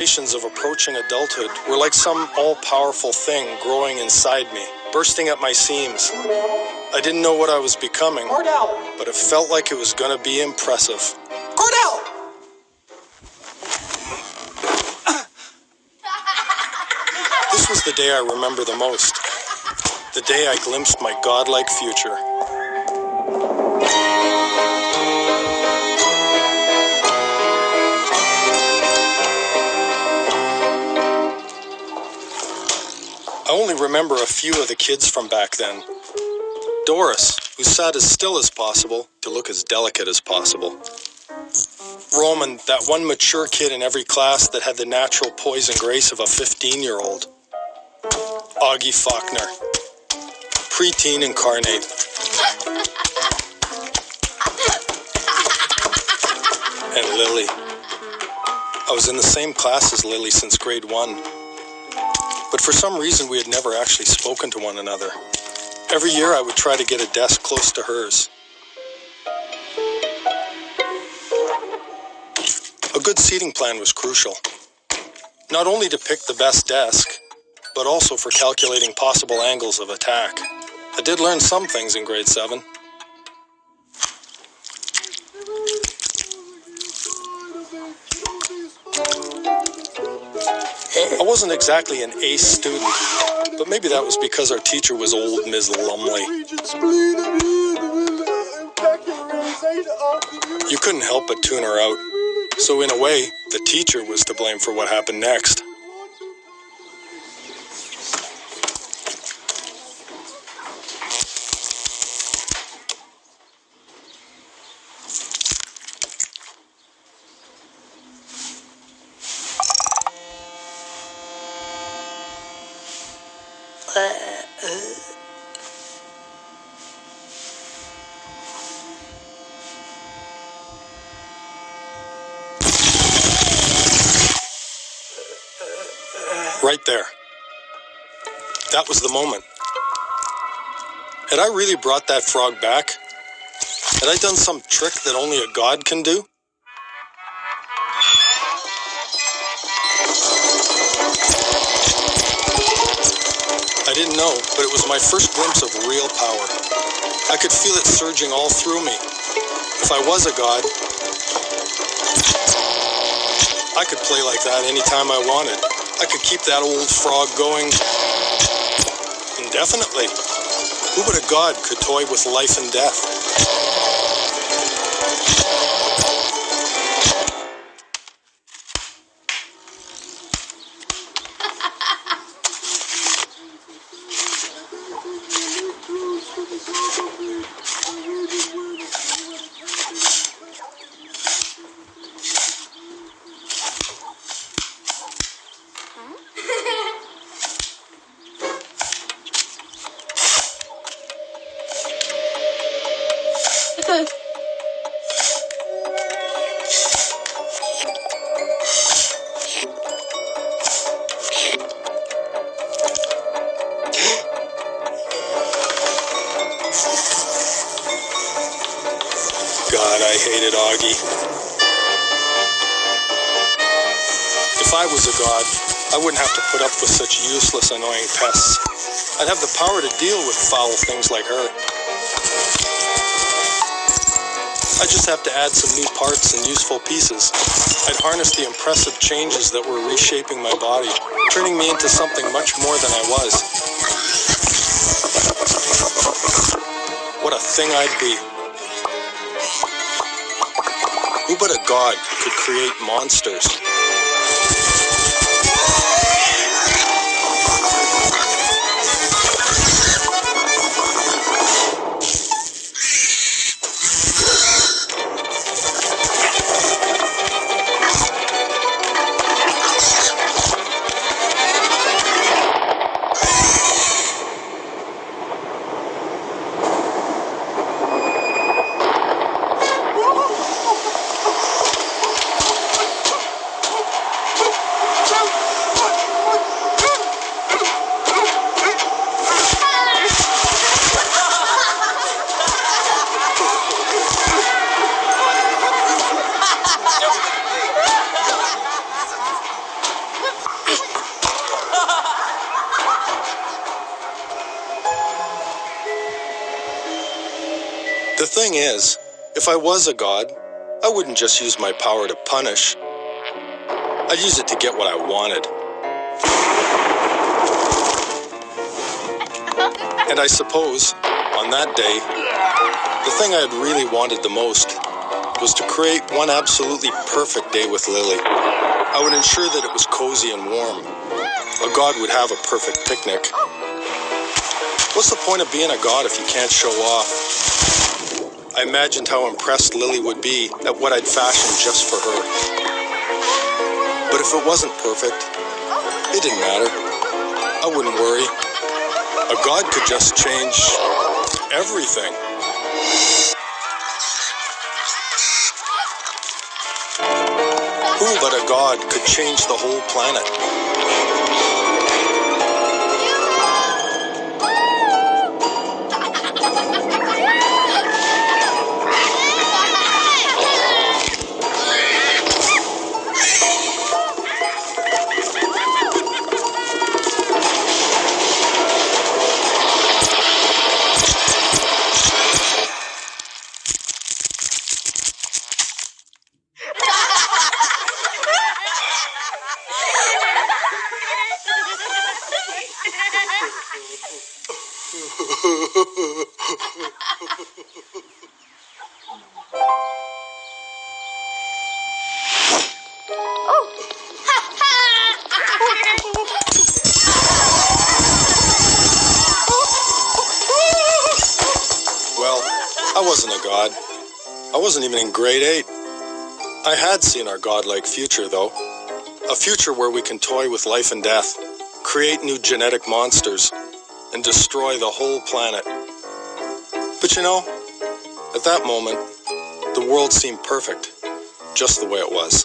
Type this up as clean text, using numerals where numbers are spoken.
Of approaching adulthood were like some all-powerful thing growing inside me, bursting at my seams. I didn't know what I was becoming, but it felt like it was going to be impressive. Cordell! This was the day I remember the most. The day I glimpsed my godlike future. I only remember a few of the kids from back then. Doris, who sat as still as possible to look as delicate as possible. Roman, that one mature kid in every class that had the natural poise and grace of a 15-year-old. Augie Faulkner, preteen incarnate. And Lily. I was in the same class as Lily since grade 1. But for some reason, we had never actually spoken to one another. Every year, I would try to get a desk close to hers. A good seating plan was crucial. Not only to pick the best desk, but also for calculating possible angles of attack. I did learn some things in grade 7. I wasn't exactly an ace student, but maybe that was because our teacher was old Ms. Lumley. You couldn't help but tune her out. So in a way, the teacher was to blame for what happened next. Right there. That was the moment. Had I really brought that frog back? Had I done some trick that only a god can do? I didn't know, but it was my first glimpse of real power. I could feel it surging all through me. If I was a god, I could play like that anytime I wanted. I could keep that old frog going indefinitely. Who but a god could toy with life and death? God, I hated Augie. If I was a god, I wouldn't have to put up with such useless, annoying pests. I'd have the power to deal with foul things like her. I just have to add some new parts and useful pieces. I'd harness the impressive changes that were reshaping my body, turning me into something much more than I was. What a thing I'd be. Who but a god could create monsters? The thing is, if I was a god, I wouldn't just use my power to punish. I'd use it to get what I wanted. And I suppose, on that day, the thing I had really wanted the most was to create one absolutely perfect day with Lily. I would ensure that it was cozy and warm. A god would have a perfect picnic. What's the point of being a god if you can't show off? I imagined how impressed Lily would be at what I'd fashioned just for her. But if it wasn't perfect, it didn't matter. I wouldn't worry. A god could just change everything. Who but a god could change the whole planet? Well, I wasn't a god. I wasn't even in grade 8. I had seen our godlike future, though. A future where we can toy with life and death, create new genetic monsters, and destroy the whole planet. But you know, at that moment, the world seemed perfect, just the way it was.